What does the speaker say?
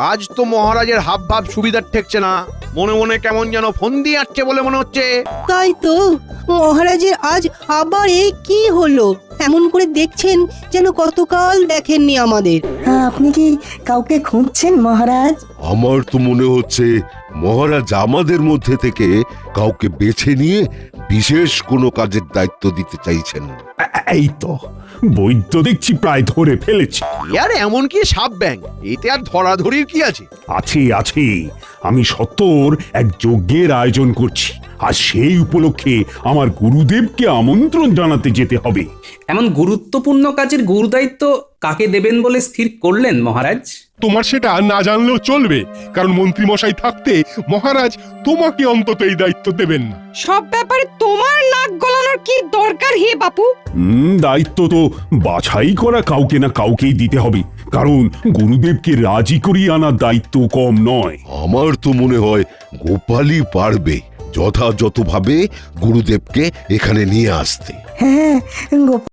আজ তো মহারাজের হাব ভাব সুবিধার ঠেকছে না, মনে মনে কেমন যেন ফন্দি আটছে বলে মনে হচ্ছে। তাই তো, মহারাজের আজ আবার এই কি হলো? এমন করে দেখছেন যেন কতকাল দেখেননি আমাদের। আপনি কি কাউকে খুঁজছেন মহারাজ? আমার তো মনে হচ্ছে মহারাজ আমাদের মধ্যে থেকে কাউকে বেছে নিয়ে বিশেষ কোনো কাজের দায়িত্ব দিতে চাইছেন। এই তো বৈদ্য দেখছি প্রায় ধরে ফেলেছি। আর এমন কি সাপ ব্যাং, এতে আর ধরাধরির কি আছে? আছে আছে, আমি সত্তর এক যজ্ঞের আয়োজন করছি, আর সেই উপলক্ষে আমার গুরুদেবকে আমন্ত্রণ জানাতে যেতে হবে। এমন গুরুত্বপূর্ণ কাজের গুরুদায়িত্ব কাকে দেবেন বলে স্থির করলেন মহারাজ? তোমার সেটা না জানলেও চলবে, কারণ মন্ত্রীমশাই থাকতে মহারাজ তোমাকে অন্তত এই দায়িত্ব দেবেন না। সব ব্যাপারে তোমার নাক গলানোর কি দরকার হে বাপু? দায়িত্ব তো বাছাই করা কাউকে না কাউকেই দিতে হবে, কারণ গুরুদেবকে রাজি করিয়ে আনার দায়িত্ব কম নয়। আমার তো মনে হয় গোপালই পারবে যথাযথভাবে গুরুদেবকে এখানে নিয়ে আসতে। হ্যাঁ, গোপাল